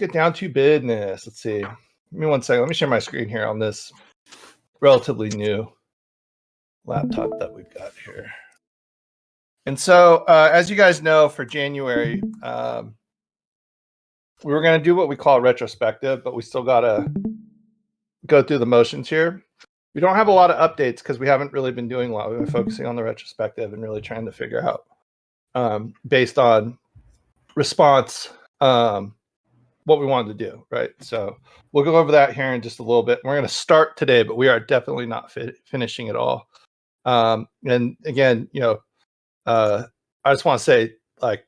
get down to business. Let's see. Give me 1 second. Let me share my screen here on this relatively new laptop that we've got here. And so, as you guys know, for January, we were going to do what we call a retrospective, but we still got to go through the motions here. We don't have a lot of updates because we haven't really been doing a lot. We've been focusing on the retrospective and really trying to figure out, based on response, what we wanted to do, right? So we'll go over that here in just a little bit. We're going to start today, but we are definitely not finishing it all. And again, I just want to say, like,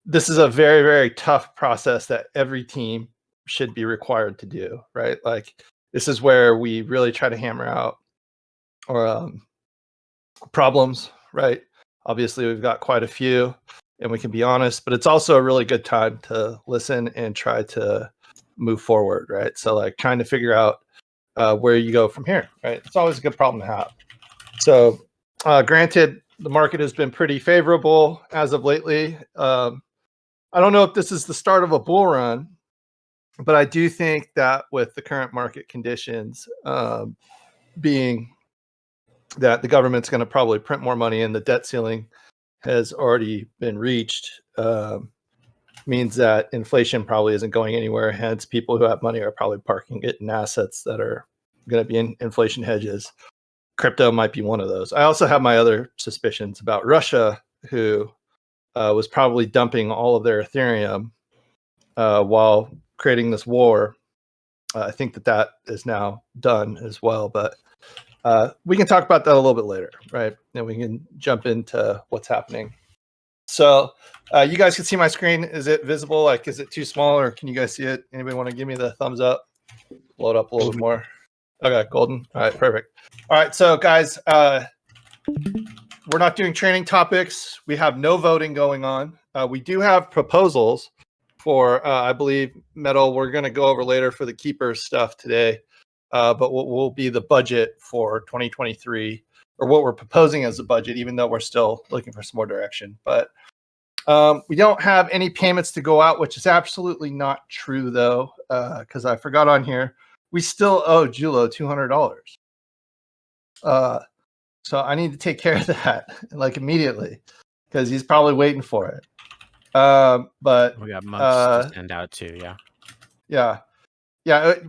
this is a very, very tough process that every team should be required to do, right? Like, this is where we really try to hammer out our problems, right? Obviously, we've got quite a few, and we can be honest, but it's also a really good time to listen and try to move forward, right? So, like, trying to figure out where you go from here, right? It's always a good problem to have. So, granted, the market has been pretty favorable as of lately. I don't know if this is the start of a bull run, but I do think that with the current market conditions, being that the government's going to probably print more money and the debt ceiling has already been reached, means that inflation probably isn't going anywhere. Hence, people who have money are probably parking it in assets that are going to be in inflation hedges. Crypto might be one of those. I also have my other suspicions about Russia, who was probably dumping all of their Ethereum while creating this war. I think that is now done as well, but we can talk about that a little bit later, right? And we can jump into what's happening. So you guys can see my screen. Is it visible? Like, is it too small, or can you guys see it? Anybody want to give me the thumbs up? Load up a little bit more. Okay, golden. All right, perfect. All right, so guys, we're not doing training topics. We have no voting going on. We do have proposals for, I believe, Metal, we're going to go over later for the Keepers stuff today. But what will be the budget for 2023, or what we're proposing as a budget, even though we're still looking for some more direction. But we don't have any payments to go out, which is absolutely not true, though, because I forgot on here. We still owe Julo $200. So I need to take care of that, like, immediately, because he's probably waiting for it. But we got monks to send out too, yeah,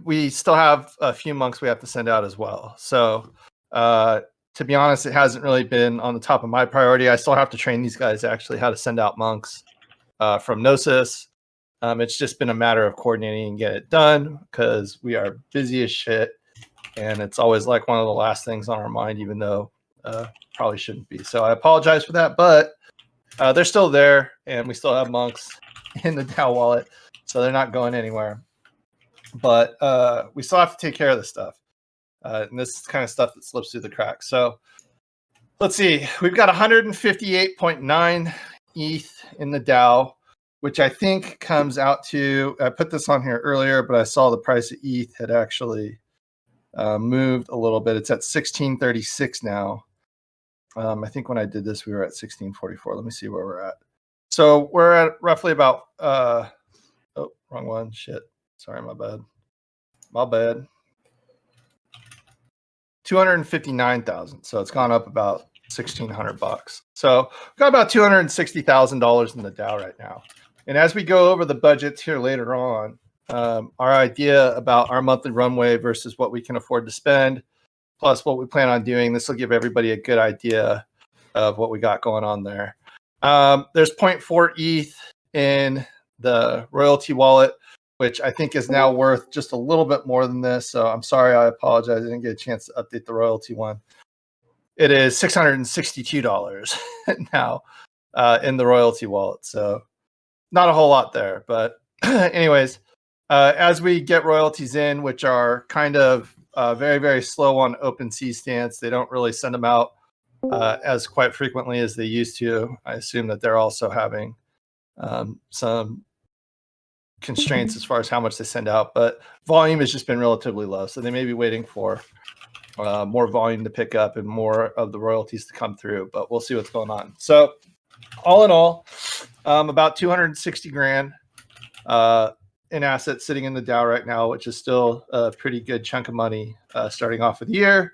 we still have a few monks we have to send out as well. So to be honest, it hasn't really been on the top of my priority. I still have to train these guys actually how to send out monks from Gnosis. It's just been a matter of coordinating and get it done, because we are busy as shit, and it's always like one of the last things on our mind, even though probably shouldn't be. So I apologize for that, but they're still there, and we still have monks in the DAO wallet, so they're not going anywhere. But we still have to take care of this stuff. And this is the kind of stuff that slips through the cracks. So let's see. We've got 158.9 ETH in the DAO, which I think comes out to, I put this on here earlier, but I saw the price of ETH had actually moved a little bit. It's at 1636 now. I think when I did this, we were at 1644. Let me see where we're at. So we're at roughly about, oh, wrong one. Shit. Sorry, my bad. 259,000. So it's gone up about $1,600. So we've got about $260,000 in the DAO right now. And as we go over the budgets here later on, our idea about our monthly runway versus what we can afford to spend, plus what we plan on doing, this will give everybody a good idea of what we got going on there. There's 0.4 ETH in the royalty wallet, which I think is now worth just a little bit more than this. So I'm sorry, I apologize. I didn't get a chance to update the royalty one. It is $662 now in the royalty wallet. So not a whole lot there. But anyways, as we get royalties in, which are kind of very, very slow on OpenSea stance, they don't really send them out as quite frequently as they used to. I assume that they're also having some constraints as far as how much they send out, but volume has just been relatively low. So they may be waiting for more volume to pick up and more of the royalties to come through, but we'll see what's going on. So all in all, about 260 grand. in assets sitting in the DAO right now, which is still a pretty good chunk of money starting off of the year.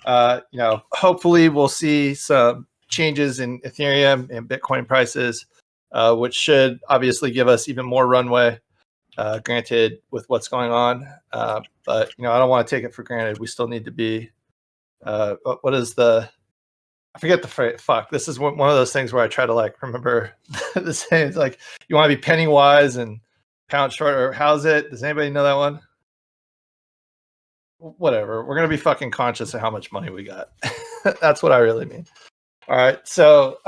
Hopefully we'll see some changes in Ethereum and Bitcoin prices, which should obviously give us even more runway. Granted, with what's going on, but I don't want to take it for granted. We still need to be. What is the? I forget the phrase. Fuck. This is one of those things where I try to remember the saying. It's like you want to be penny wise and pound short. Or how's it? Does anybody know that one? Whatever. We're gonna be fucking conscious of how much money we got. That's what I really mean. All right. So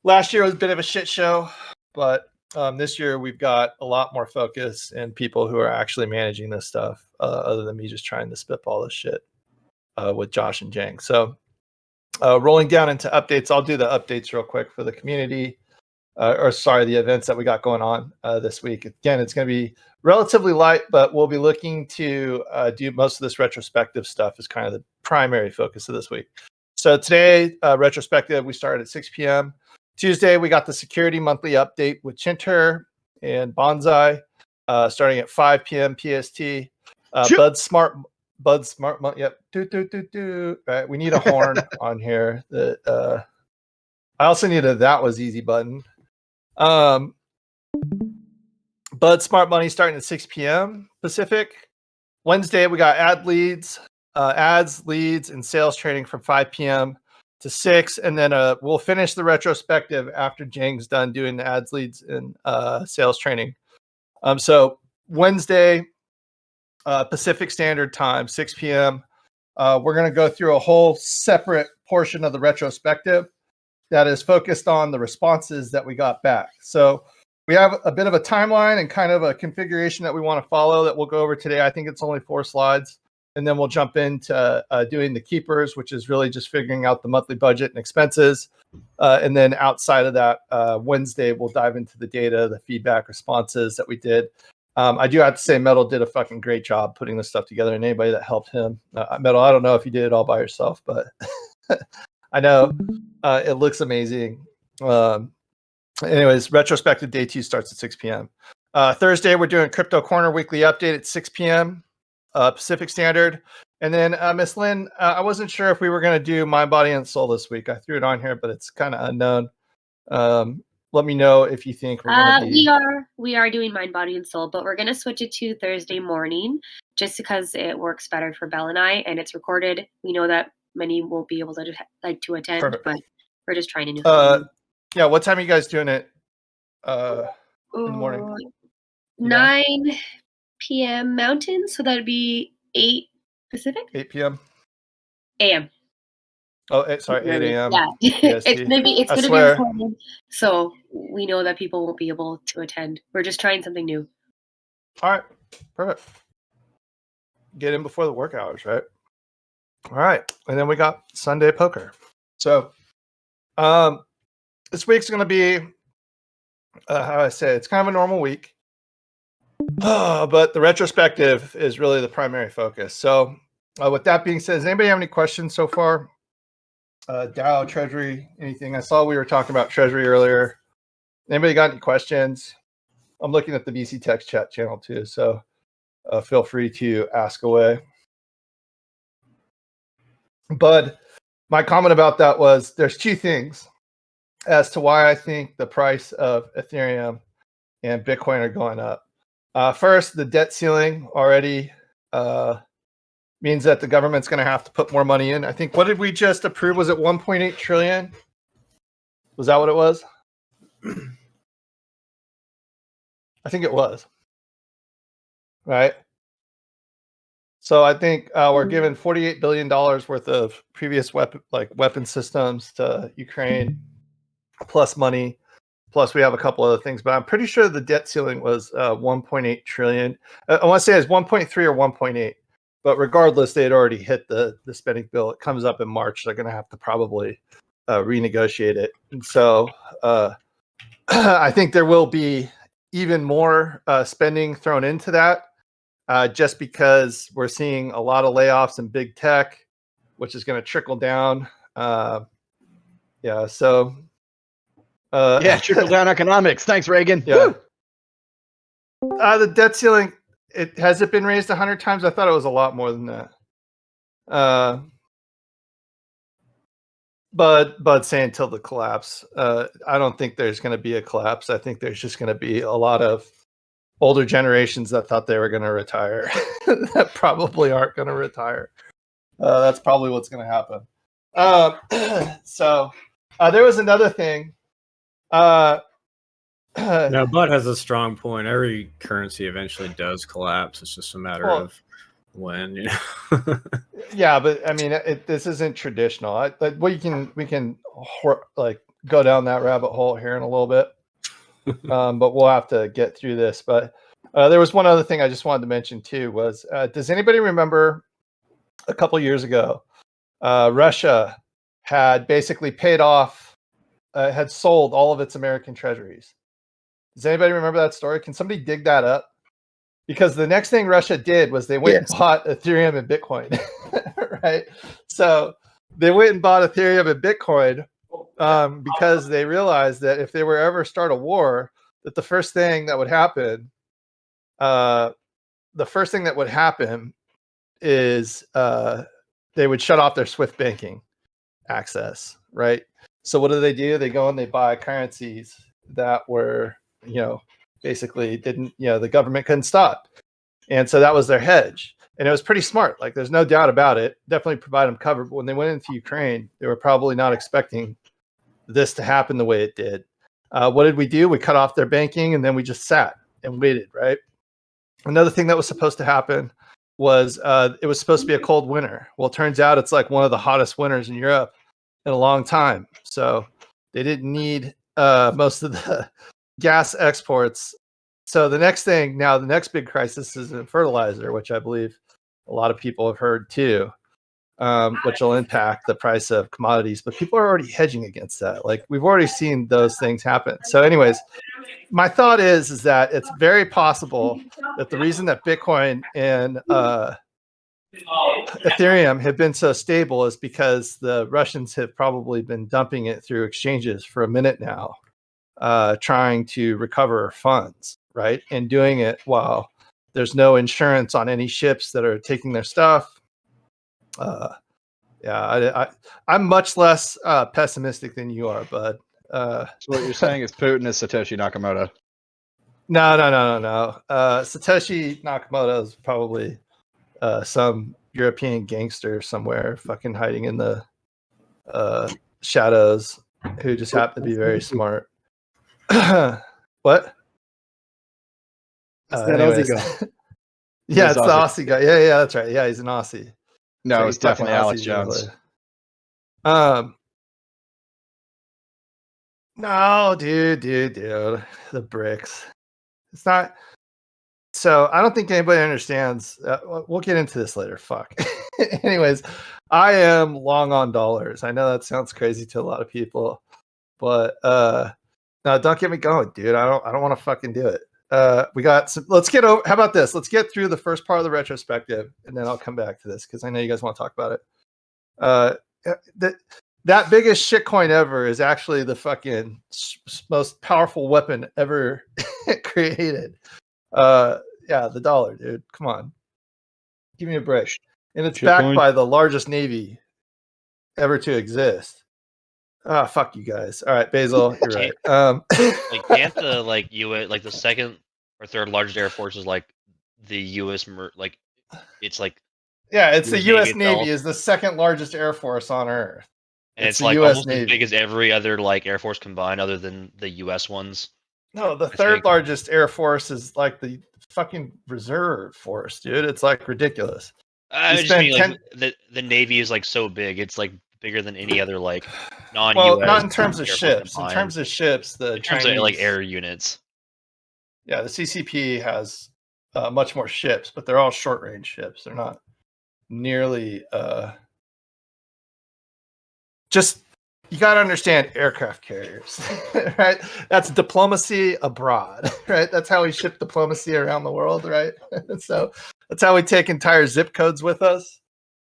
last year was a bit of a shit show, but this year we've got a lot more focus and people who are actually managing this stuff, other than me just trying to spitball this shit with Josh and Jang. So rolling down into updates, I'll do the updates real quick for the community, the events that we got going on this week. Again, it's going to be relatively light, but we'll be looking to do most of this retrospective stuff as kind of the primary focus of this week. So today, retrospective, we started at 6 p.m. Tuesday, we got the security monthly update with Chinter and Bonsai, starting at 5 p.m. PST. Bud Smart, yep. Right, we need a horn on here. I also need a that was easy button. Bud Smart Money starting at 6 p.m. Pacific. Wednesday, we got ads, leads, and sales training from 5 p.m. to 6, and then we'll finish the retrospective after Jang's done doing the ads, leads, and sales training. So Wednesday, Pacific Standard Time, 6 p.m. We're going to go through a whole separate portion of the retrospective that is focused on the responses that we got back. So we have a bit of a timeline and kind of a configuration that we want to follow that we'll go over today. I think it's only 4 slides. And then we'll jump into doing the keepers, which is really just figuring out the monthly budget and expenses. And then outside of that, Wednesday, we'll dive into the data, the feedback responses that we did. I do have to say Metal did a fucking great job putting this stuff together, and anybody that helped him. Metal, I don't know if you did it all by yourself, but I know it looks amazing. Anyways, retrospective day 2 starts at 6 p.m. Thursday, we're doing Crypto Corner weekly update at 6 p.m. Pacific Standard. And then Miss Lynn, I wasn't sure if we were going to do Mind, Body, and Soul this week. I threw it on here, but it's kind of unknown. Let me know if you think we're going to be... We are doing Mind, Body, and Soul, but we're going to switch it to Thursday morning just because it works better for Belle and I, and it's recorded. We know that many won't be able to attend, Perfect. But we're just trying to do something. Yeah, what time are you guys doing it in the morning? 9 p.m. Mountain, so that'd be 8 Pacific. 8 p.m. a.m. Oh, 8 a.m. Yeah, it's gonna be recorded, so we know that people won't be able to attend. We're just trying something new. All right, perfect. Get in before the work hours, right? All right, and then we got Sunday poker. So, this week's gonna be how do I say it's kind of a normal week. But the retrospective is really the primary focus. So with that being said, does anybody have any questions so far? DAO, Treasury, anything? I saw we were talking about Treasury earlier. Anybody got any questions? I'm looking at the VC Text chat channel too, so feel free to ask away. But my comment about that was there's 2 things as to why I think the price of Ethereum and Bitcoin are going up. First, the debt ceiling already means that the government's going to have to put more money in. I think, what did we just approve? Was it 1.8 trillion? Was that what it was? I think it was. Right? So I think we're giving $48 billion worth of previous weapon systems to Ukraine, plus money. Plus, we have a couple other things, but I'm pretty sure the debt ceiling was 1.8 trillion. I want to say it's 1.3 or 1.8, but regardless, they had already hit the spending bill. It comes up in March. They're going to have to probably renegotiate it. And so I think there will be even more spending thrown into that just because we're seeing a lot of layoffs in big tech, which is going to trickle down. So... trickle down economics. Thanks, Reagan. Yeah. Woo! The debt ceiling, has it been raised 100 times? I thought it was a lot more than that. But saying till the collapse, I don't think there's going to be a collapse. I think there's just going to be a lot of older generations that thought they were going to retire that probably aren't going to retire. That's probably what's going to happen. So there was another thing. No, Bud has a strong point. Every currency eventually does collapse. It's just a matter of when, you know. Yeah, but I mean, this isn't traditional. We can like go down that rabbit hole here in a little bit, but we'll have to get through this. But there was one other thing I just wanted to mention too. Was does anybody remember a couple years ago, Russia had basically paid off, had sold all of its American treasuries? Does anybody remember that story? Can somebody dig that up? Because the next thing Russia did was they went and bought Ethereum and Bitcoin, right? So they went and bought Ethereum and Bitcoin because they realized that if they were ever start a war, that the first thing that would happen, is they would shut off their SWIFT banking access, right? So what do? They go and they buy currencies that were, basically didn't, the government couldn't stop. And so that was their hedge. And it was pretty smart. Like, there's no doubt about it. Definitely provide them cover. But when they went into Ukraine, they were probably not expecting this to happen the way it did. What did we do? We cut off their banking, and then we just sat and waited, right? Another thing that was supposed to happen was it was supposed to be a cold winter. Well, it turns out it's like one of the hottest winters in Europe in a long time. So they didn't need most of the gas exports. So the next big crisis is in fertilizer, which I believe a lot of people have heard too, which will impact the price of commodities. But people are already hedging against that. Like, we've already seen those things happen. So anyways, my thought is that it's very possible that the reason that Bitcoin and Ethereum have been so stable is because the Russians have probably been dumping it through exchanges for a minute now, trying to recover funds, right? And doing it while there's no insurance on any ships that are taking their stuff. I'm much less pessimistic than you are, Bud. So what you're saying is Putin is Satoshi Nakamoto? No. Satoshi Nakamoto is probably some European gangster somewhere fucking hiding in the shadows who just happen to be very smart. What? Aussie guy. Yeah, it's the Aussie guy. Yeah, that's right. Yeah, he's an Aussie. No, So it's definitely Alex Jones. No, dude. The bricks. It's not. So I don't think anybody understands. We'll get into this later. Fuck. Anyways, I am long on dollars. I know that sounds crazy to a lot of people, but no, don't get me going, dude. I don't want to fucking do it. We got some. Let's get over. How about this? Let's get through the first part of the retrospective, and then I'll come back to this because I know you guys want to talk about it. That biggest shitcoin ever is actually the fucking most powerful weapon ever created. Yeah, the dollar, dude. Come on, give me a break. And it's backed by the largest navy ever to exist. Ah, fuck you guys. All right, Basil, you're right. Like, can't the US, the second or third largest air force is like the U.S. It's like, yeah, it's the U.S. Navy itself. Is the second largest air force on Earth, and it's the like US almost Navy. as big as every other air force combined, other than the U.S. ones. No, the third largest air force is like the fucking reserve force, dude. It's like ridiculous. I just mean the Navy is so big. It's bigger than any other non-US. Well, not in terms of ships. Combined. In terms of ships, in terms of air units. Yeah, the CCP has much more ships, but they're all short-range ships. They're not nearly. Just you got to understand aircraft carriers, right? That's diplomacy abroad, right? That's how we ship diplomacy around the world, right? So that's how we take entire zip codes with us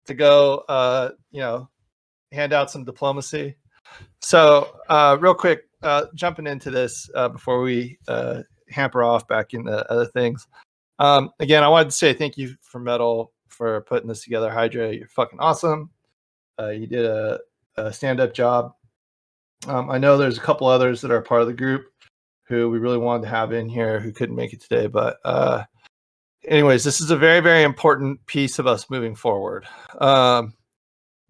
to go, hand out some diplomacy. So real quick, jumping into this before we hamper off back into other things. Again, I wanted to say thank you for Metal for putting this together. Hydra, you're fucking awesome. You did a stand-up job. I know there's a couple others that are part of the group who we really wanted to have in here who couldn't make it today. But anyways, this is a very, very important piece of us moving forward.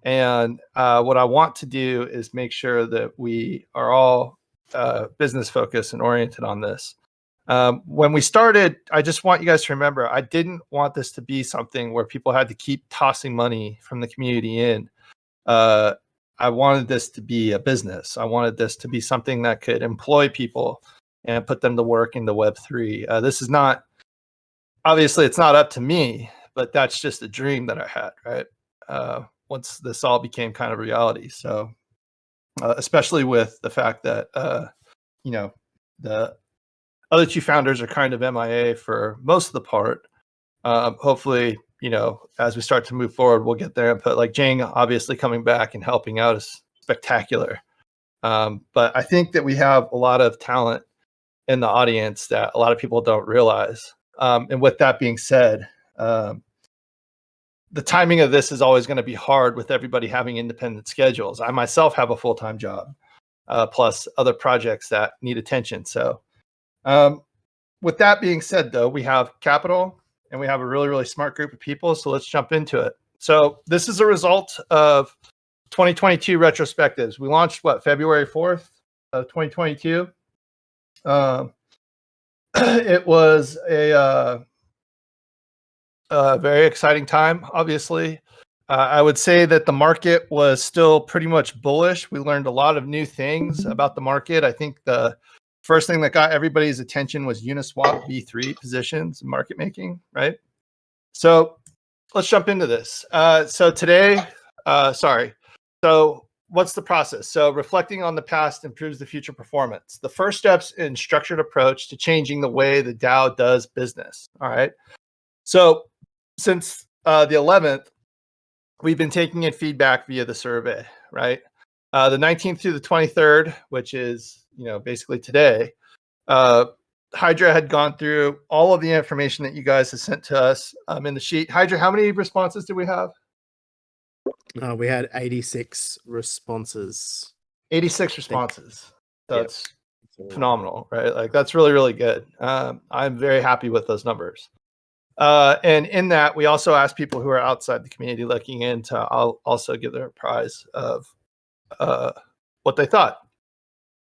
And what I want to do is make sure that we are all business focused and oriented on this. When we started, I just want you guys to remember, I didn't want this to be something where people had to keep tossing money from the community in. I wanted this to be a business. I wanted this to be something that could employ people and put them to work into Web3. This is not, obviously it's not up to me, but that's just a dream that I had, right? Once this all became kind of reality. So, especially with the fact that, the other two founders are kind of MIA for most of the part. Hopefully, as we start to move forward, we'll get their input. Like Jang obviously coming back and helping out is spectacular. But I think that we have a lot of talent in the audience that a lot of people don't realize. And with that being said, the timing of this is always going to be hard with everybody having independent schedules. I myself have a full-time job, plus other projects that need attention. So with that being said, though, we have capital and we have a really, really smart group of people. So let's jump into it. So this is a result of 2022 retrospectives. We launched, February 4th of 2022. It was a very exciting time, obviously. I would say that the market was still pretty much bullish. We learned a lot of new things about the market. I think the first thing that got everybody's attention was Uniswap V3 positions and market making, right? So let's jump into this. So what's the process? So reflecting on the past improves the future performance. The first steps in structured approach to changing the way the DAO does business. All right. So since the 11th, we've been taking in feedback via the survey, right? The 19th through the 23rd, which is, basically today, Hydra had gone through all of the information that you guys have sent to us in the sheet. Hydra, how many responses do we have? We had 86 responses. 86 responses. That's phenomenal, right? Like that's really, really good. I'm very happy with those numbers. And in that, we also asked people who are outside the community looking in to also give their prize of what they thought.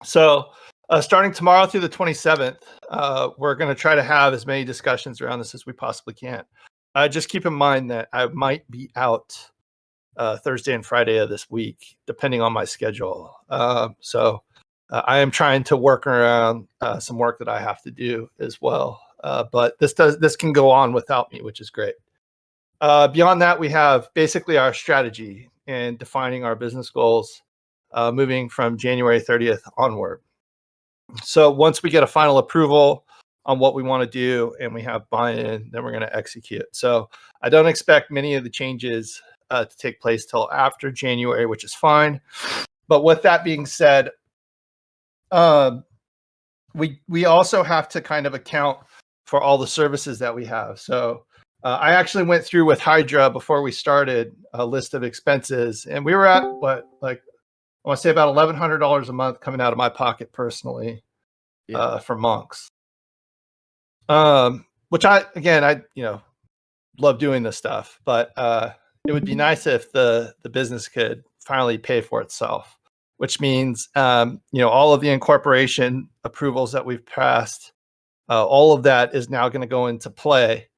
So starting tomorrow through the 27th, we're going to try to have as many discussions around this as we possibly can. Just keep in mind that I might be out Thursday and Friday of this week, depending on my schedule. So I am trying to work around some work that I have to do as well. But this can go on without me, which is great. Beyond that, we have basically our strategy and defining our business goals moving from January 30th onward. So once we get a final approval on what we want to do and we have buy-in, then we're going to execute. So I don't expect many of the changes to take place till after January, which is fine. But with that being said, we also have to kind of account for all the services that we have. So I actually went through with Hydra before we started a list of expenses, and we were at I want to say about $1,100 a month coming out of my pocket personally for monks. Which I love doing this stuff, but it would be nice if the business could finally pay for itself, which means all of the incorporation approvals that we've passed, all of that is now going to go into play,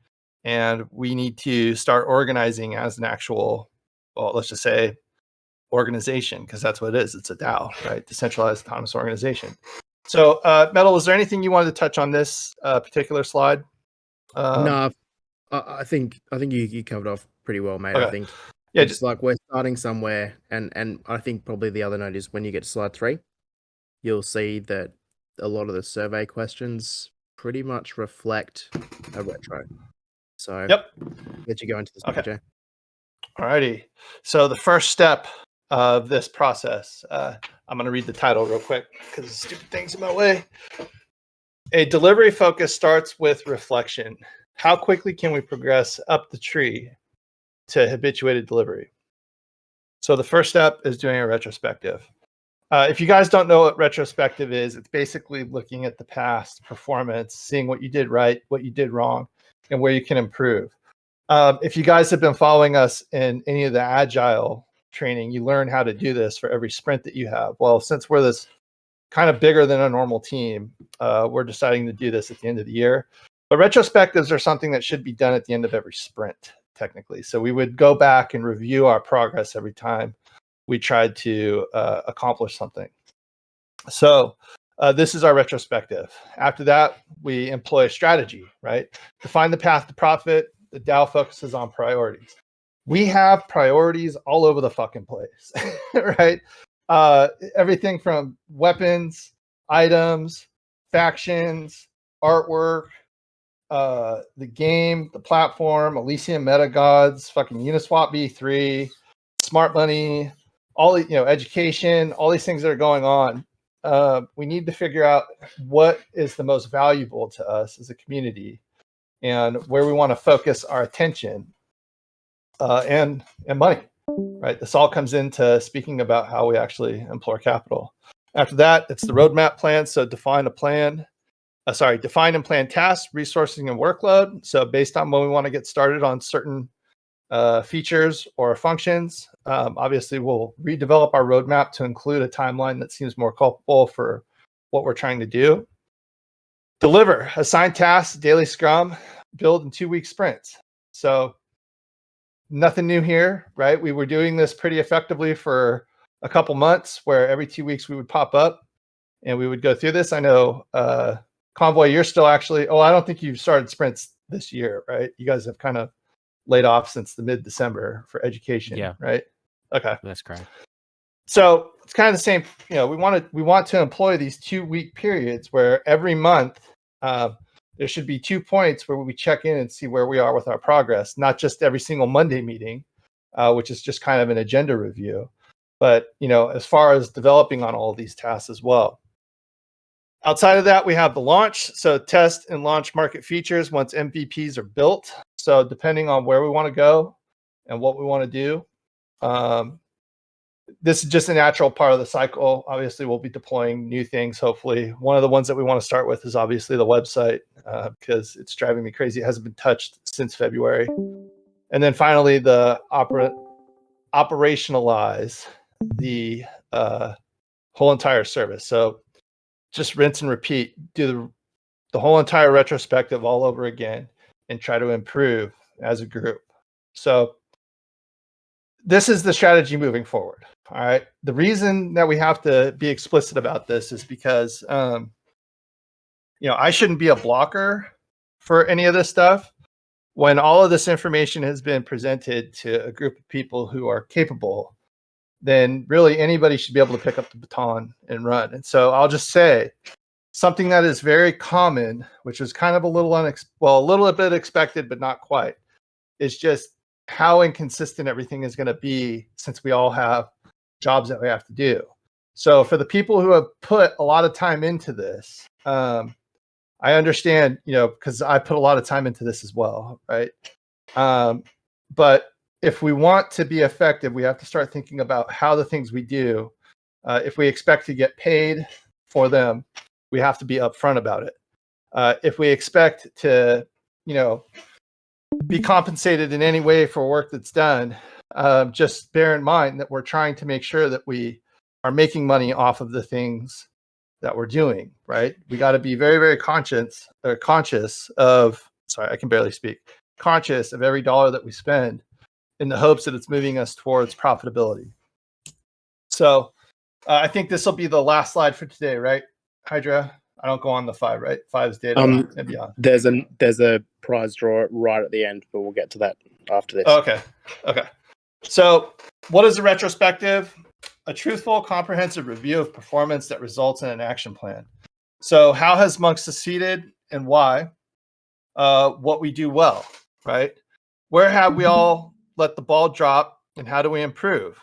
and we need to start organizing as an actual, let's just say, organization, because that's what it is. It's a DAO, right? Decentralized autonomous organization. So, Metal, is there anything you wanted to touch on this particular slide? No, I think you covered off pretty well, mate. Okay. I think just like we're starting somewhere, and I think probably the other note is when you get to slide 3, you'll see that a lot of the survey questions pretty much reflect a retro. So, let you go into this. Okay. Alrighty. So the first step of this process, I'm going to read the title real quick because the stupid thing's in my way. A delivery focus starts with reflection. How quickly can we progress up the tree to habituated delivery? So the first step is doing a retrospective. If you guys don't know what retrospective is, it's basically looking at the past performance, seeing what you did right, what you did wrong, and where you can improve. If you guys have been following us in any of the agile training, you learn how to do this for every sprint that you have. Well, since we're this kind of bigger than a normal team, we're deciding to do this at the end of the year. But retrospectives are something that should be done at the end of every sprint, technically. So we would go back and review our progress every time we tried to accomplish something. So this is our retrospective. After that, we employ a strategy, right? Define the path to profit. The DAO focuses on priorities. We have priorities all over the fucking place, right? Everything from weapons, items, factions, artwork, the game, the platform, Elysium Metagods, fucking Uniswap V3, smart money, all education, all these things that are going on. We need to figure out what is the most valuable to us as a community and where we want to focus our attention and money, right? This all comes into speaking about how we actually employ capital. After that, it's the roadmap plan. So define and plan tasks, resourcing, and workload. So based on when we want to get started on certain features or functions, obviously we'll redevelop our roadmap to include a timeline that seems more culpable for what we're trying to do. Deliver, assign tasks, daily scrum, build in 2-week sprints. So nothing new here, right? We were doing this pretty effectively for a couple months where every 2 weeks we would pop up and we would go through this. I know Convoy, you're still actually, I don't think you've started sprints this year, right? You guys have kind of laid off since the mid-December for education, right? Okay. That's correct. So it's kind of the same, we want to employ these 2-week periods where every month there should be 2 points where we check in and see where we are with our progress, not just every single Monday meeting, which is just kind of an agenda review, but as far as developing on all of these tasks as well. Outside of that, we have the launch. So test and launch market features once MVPs are built. So depending on where we want to go and what we want to do, this is just a natural part of the cycle. Obviously, we'll be deploying new things, hopefully. One of the ones that we want to start with is obviously the website because it's driving me crazy. It hasn't been touched since February. And then finally, the operationalize the whole entire service. So just rinse and repeat, do the whole entire retrospective all over again and try to improve as a group. So this is the strategy moving forward. All right. The reason that we have to be explicit about this is because, I shouldn't be a blocker for any of this stuff. When all of this information has been presented to a group of people who are capable, then really anybody should be able to pick up the baton and run. And so I'll just say something that is very common, which is kind of a little bit expected, but not quite, is just how inconsistent everything is going to be since we all have jobs that we have to do. So for the people who have put a lot of time into this, I understand, because I put a lot of time into this as well, right? But if we want to be effective, we have to start thinking about how the things we do, if we expect to get paid for them, we have to be upfront about it. If we expect to, be compensated in any way for work that's done, just bear in mind that we're trying to make sure that we are making money off of the things that we're doing, right? We got to be very, very conscious of every dollar that we spend in the hopes that it's moving us towards profitability. So I think this will be the last slide for today, right, Hydra? I don't go on the 5, right? 5 is data and beyond. There's a prize draw right at the end, but we'll get to that after this. Okay. So what is a retrospective? A truthful, comprehensive review of performance that results in an action plan. So how has Monk succeeded and why? What we do well, right? Where have we all let the ball drop and how do we improve?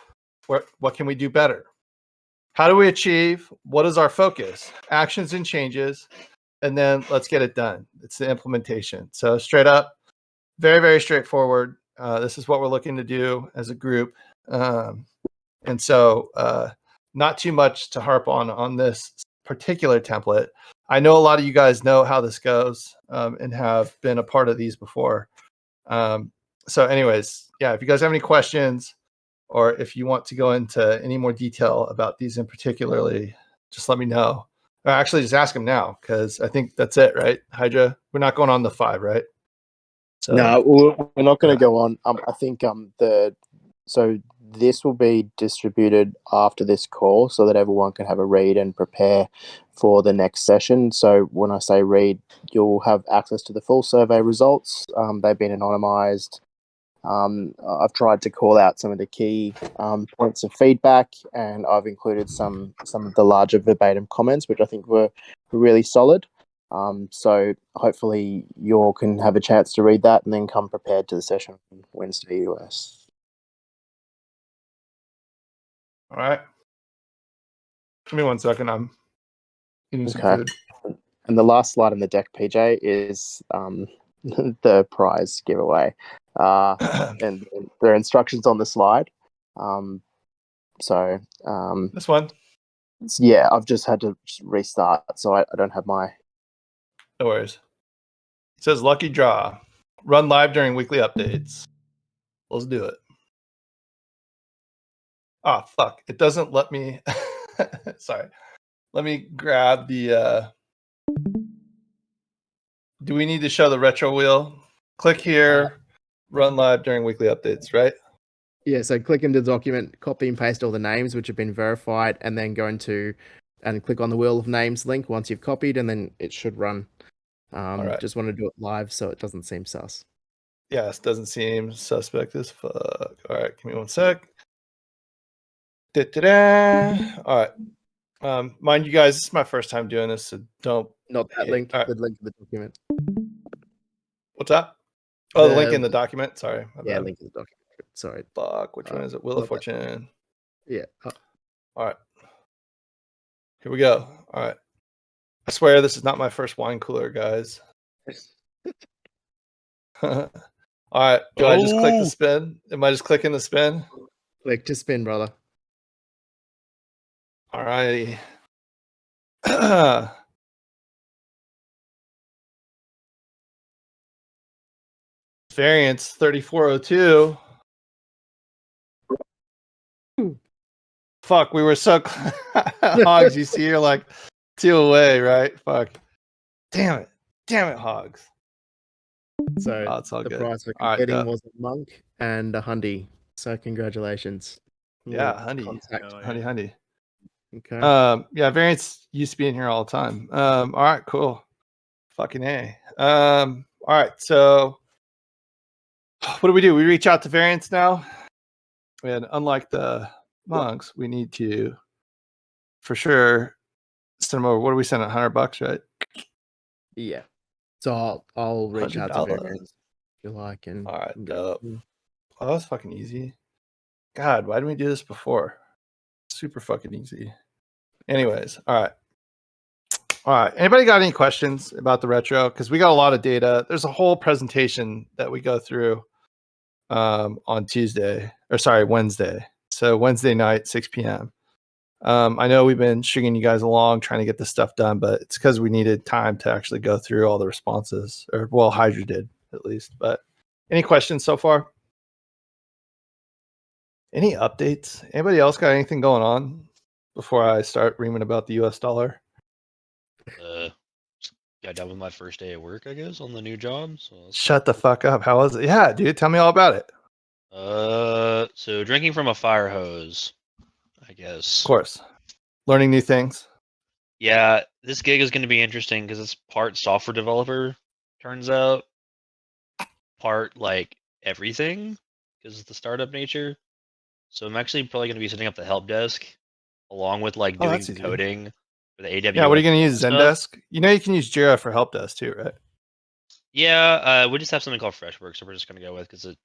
What can we do better? How do we achieve? What is our focus? Actions and changes. and then let's get it done. It's the implementation. So straight up, very, very straightforward. This is what we're looking to do as a group. And so not too much to harp on this particular template. I know a lot of you guys know how this goes and have been a part of these before. So anyways, yeah, if you guys have any questions or if you want to go into any more detail about these in particularly, just let me know. Or actually, just ask them now because I think that's it, right? Hydra, we're not going on the 5, right? So, No, we're not going to go on. I think so this will be distributed after this call so that everyone can have a read and prepare for the next session. So when I say read, you'll have access to the full survey results. They've been anonymized. I've tried to call out some of the key points of feedback, and I've included some of the larger verbatim comments, which I think were really solid. So hopefully you all can have a chance to read that and then come prepared to the session on Wednesday US. all right. Give me 1 second. I'm eating some Okay. food. And the last slide in the deck, PJ, is the prize giveaway. And there are instructions on the slide. This one. Yeah, I've just had to restart, so I don't have my... No worries. It says lucky draw. Run live during weekly updates. Let's do it. Oh, fuck. It doesn't let me. Sorry. Let me grab the. Do we need to show the retro wheel? Click here. Run live during weekly updates, right? Yeah, so click into the document, copy and paste all the names which have been verified, and then go into and click on the wheel of names link once you've copied, and then it should run. right. Just want to do it live so it doesn't seem sus. Yes, doesn't seem suspect as fuck. All right, give me 1 sec. Da-da-da. All right. Mind you guys, this is my first time doing this, so don't. Not that hate- link, all right. the link to the document. What's that? Oh, the link in the document. Sorry. My Yeah, bad. link to the document. Sorry. Fuck. Which one is it? Wheel of Fortune. Yeah. All right. Here we go. All right. I swear this is not my first wine cooler, guys. All right. Do I just click the spin? Am I just clicking the spin? Click to spin, brother. All righty. Variance 3402. Fuck, we were so Hogs, you see, you're like 2 away, right? Fuck. Damn it, Hogs. So it's all the good. prize for All right, getting was a monk and a hundy. So congratulations. Yeah, hundy. Contact. Hundy. Okay. Yeah, Variance used to be in here all the time. All right, cool. Fucking A. All right, so what do? We reach out to Variance now. And unlike the monks, we need to for sure send them over. What do we send? $100, right? Yeah. So I'll reach out to $100. Variance if you like. And all right, dope. Oh, that was fucking easy. God, why didn't we do this before? Super fucking easy. Anyways, all right. Anybody got any questions about the retro? Because we got a lot of data. There's a whole presentation that we go through on Wednesday. So Wednesday night, 6 p.m. I know we've been stringing you guys along trying to get this stuff done, but it's because we needed time to actually go through all the responses, or well, Hydra did at least. But any questions so far? Any updates? Anybody else got anything going on before I start reaming about the US dollar? Just got done with my first day at work, I guess, on the new job. So Shut the fuck up. How was it? Yeah, dude, tell me all about it. So drinking from a fire hose, I guess. Of course. Learning new things. Yeah, this gig is going to be interesting because it's part software developer, turns out, part like everything because of the startup nature. So I'm actually probably going to be setting up the help desk along with like doing that's easy. coding for the AWS. Yeah, what are you going to use? stuff. Zendesk? You know you can use Jira for help desk too, right? Yeah, we just have something called Freshworks, so we're just going to go with because it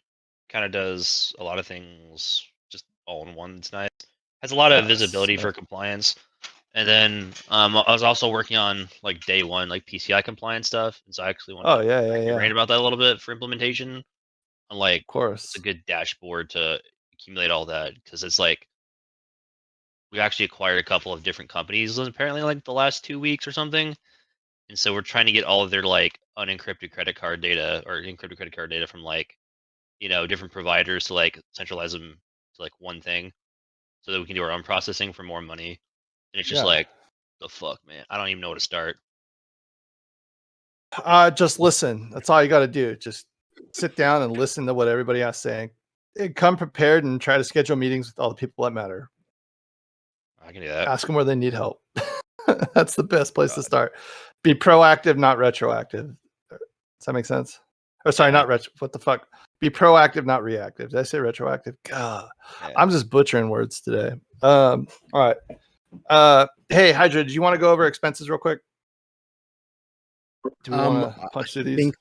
kind of does a lot of things just all in one. It's nice. Has a lot of visibility for compliance. And then I was also working on like day one, like PCI compliance stuff. And so I actually want Oh to yeah. ranting about that a little bit for implementation. And like, Of course. it's a good dashboard to accumulate all that, because it's like we actually acquired a couple of different companies apparently like the last 2 weeks or something. And so we're trying to get all of their like unencrypted credit card data or encrypted credit card data from like, different providers to like centralize them to like one thing so that we can do our own processing for more money. And it's just Yeah. like, the fuck, man. I don't even know where to start. Just listen. That's all you got to do. Just sit down and listen to what everybody else is saying. Come prepared and try to schedule meetings with all the people that matter. I can do that. Ask them where they need help. That's the best place to start. Be proactive, not retroactive. Does that make sense? Or sorry, not retro. What the fuck? Be proactive, not reactive. Did I say retroactive? God, I'm just butchering words today. All right. Hey, Hydra, do you want to go over expenses real quick? Do we want to punch through these?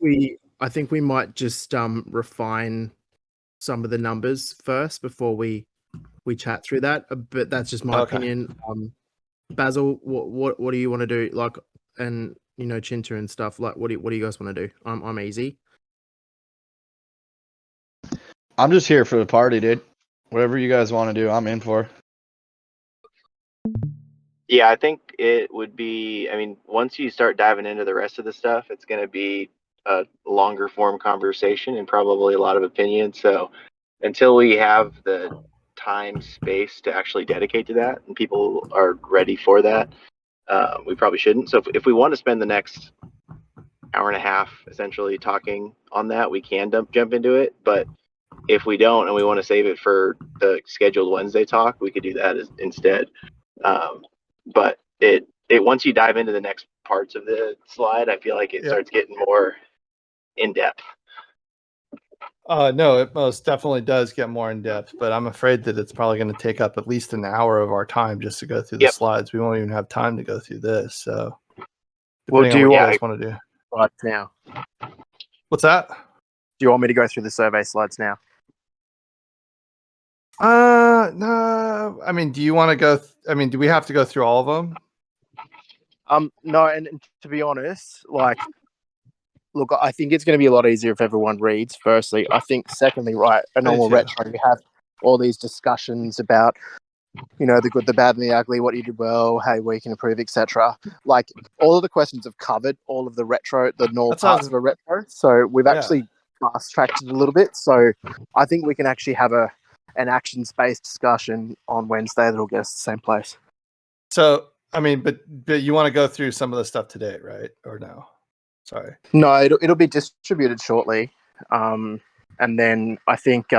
I think we might just refine some of the numbers first before we chat through that. But that's just my opinion. Basil, what do you want to do? Like, and Chinta and stuff. Like, what do you guys want to do? I'm easy. I'm just here for the party, dude. Whatever you guys want to do, I'm in for. Yeah, I think it would be, I mean, once you start diving into the rest of the stuff, it's going to be a longer form conversation and probably a lot of opinions. So until we have the time, space to actually dedicate to that and people are ready for that, we probably shouldn't. So if we want to spend the next hour and a half essentially talking on that, we can jump into it. But if we don't and we want to save it for the scheduled Wednesday talk, we could do that instead. But it once you dive into the next parts of the slide, I feel like it starts getting more in depth. No, it most definitely does get more in depth, but I'm afraid that it's probably going to take up at least an hour of our time just to go through the slides. We won't even have time to go through this. So, Well, do you guys want to do slides now? What's that? Do you want me to go through the survey slides now? No. I mean, do you want to go? Do we have to go through all of them? No. And to be honest, like, look, I think it's going to be a lot easier if everyone reads. Firstly, I think. Secondly, right, a normal retro, we have all these discussions about, the good, the bad, and the ugly. What you did well, how we can improve, etc. Like, all of the questions have covered all of the normal parts of a retro. So we've actually fast tracked it a little bit. So I think we can actually have an action-based discussion on Wednesday that'll get us to the same place. So, but you want to go through some of the stuff today, right? Or no? Sorry. No, it'll be distributed shortly. And then I think...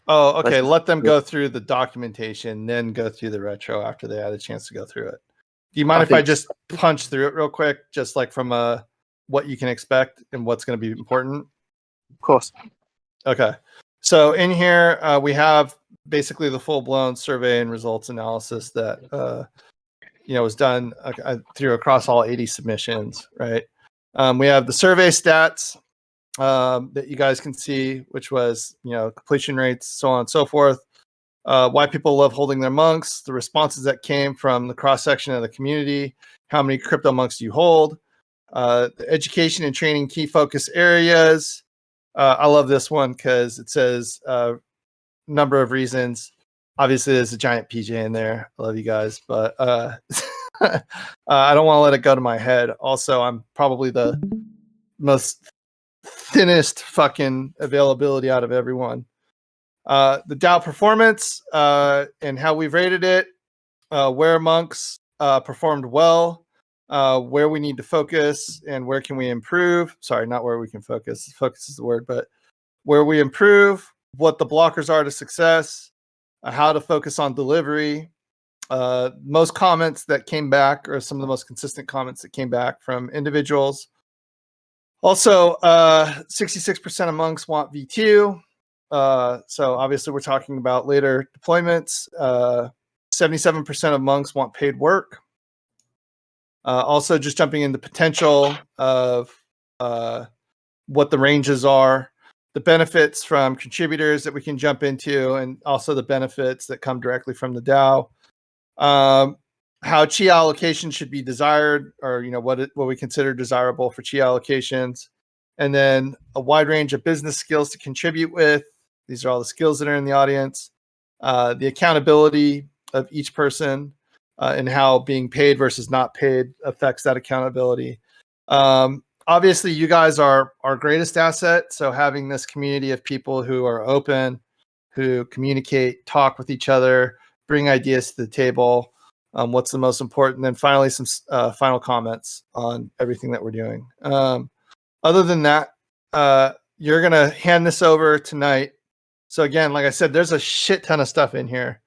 okay. Let them go through the documentation, then go through the retro after they had a chance to go through it. Do you mind if I just punch through it real quick? Just like from what you can expect and what's going to be important? Of course. Okay. So in here, we have basically the full-blown survey and results analysis that was done through across all 80 submissions, right? We have the survey stats that you guys can see, which was completion rates, so on and so forth. Why people love holding their monks, the responses that came from the cross-section of the community, how many crypto monks do you hold, the education and training key focus areas. I love this one because it says number of reasons. Obviously, there's a giant PJ in there. I love you guys, but I don't want to let it go to my head. Also, I'm probably the most thinnest fucking availability out of everyone. The DAO performance and how we've rated it, where monks performed well, where we need to focus and where can we improve. Sorry, not where we can focus. Focus is the word, but where we improve, what the blockers are to success, how to focus on delivery. Most comments that came back, or some of the most consistent comments that came back from individuals. Also, 66% of monks want V2. So obviously we're talking about later deployments. 77% of monks want paid work. Also, just jumping into potential of what the ranges are, the benefits from contributors that we can jump into, and also the benefits that come directly from the DAO. how chi allocation should be desired, or what we consider desirable for chi allocations, and then a wide range of business skills to contribute with. These are all the skills that are in the audience. The accountability of each person, and how being paid versus not paid affects that accountability. Obviously, you guys are our greatest asset. So having this community of people who are open, who communicate, talk with each other, bring ideas to the table. What's the most important? And then finally, some final comments on everything that we're doing. Other than that, you're going to hand this over tonight. So again, like I said, there's a shit ton of stuff in here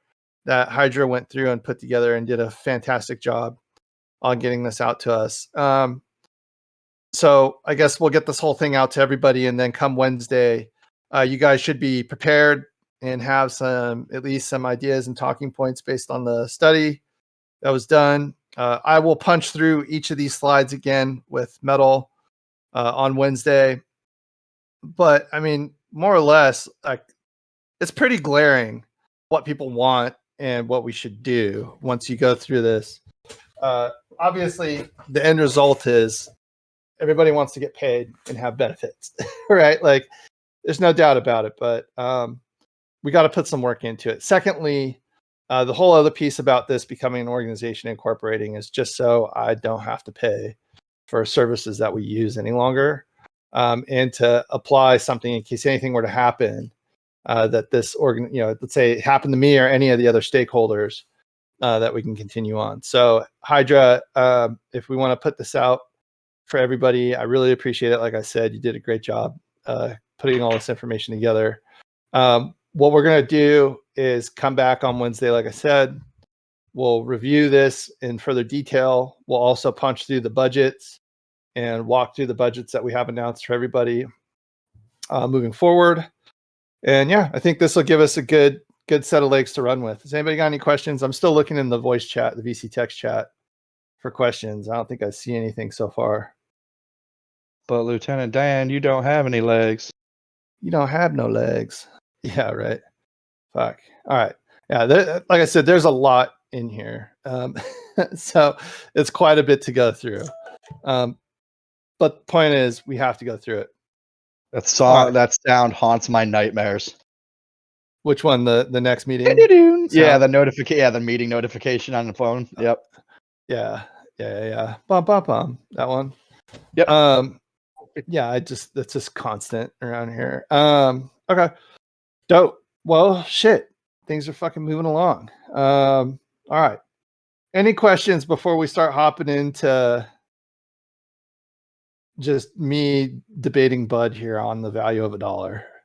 that Hydra went through and put together and did a fantastic job on getting this out to us. So I guess we'll get this whole thing out to everybody, and then come Wednesday, you guys should be prepared and have at least some ideas and talking points based on the study that was done. I will punch through each of these slides again with Metal on Wednesday. But I mean, more or less, like, it's pretty glaring what people want and what we should do once you go through this. Obviously, the end result is everybody wants to get paid and have benefits, right? Like, there's no doubt about it, but we got to put some work into it. Secondly, the whole other piece about this becoming an organization incorporating is just so I don't have to pay for services that we use any longer, and to apply something in case anything were to happen, that this let's say it happened to me or any of the other stakeholders, that we can continue on. So Hydra, if we want to put this out for everybody, I really appreciate it. Like I said, you did a great job putting all this information together. What we're going to do is come back on Wednesday. Like I said, we'll review this in further detail. We'll also punch through the budgets and walk through the budgets that we have announced for everybody moving forward. And yeah, I think this will give us a good set of legs to run with. Has anybody got any questions? I'm still looking in the voice chat, the VC text chat, for questions. I don't think I see anything so far. But Lieutenant Dan, you don't have any legs. You don't have no legs. Yeah, right. Fuck. All right. Yeah, like I said, there's a lot in here. So it's quite a bit to go through. But the point is, we have to go through it. That song, that sound haunts my nightmares. Which one? The next meeting? Yeah, the notification. Yeah, the meeting notification on the phone. Yep. Yeah. Bum bum bum. That one. Yep. Yeah, that's just constant around here. Okay. Dope. Well, shit. Things are fucking moving along. All right. Any questions before we start hopping into just me debating Bud here on the value of $1?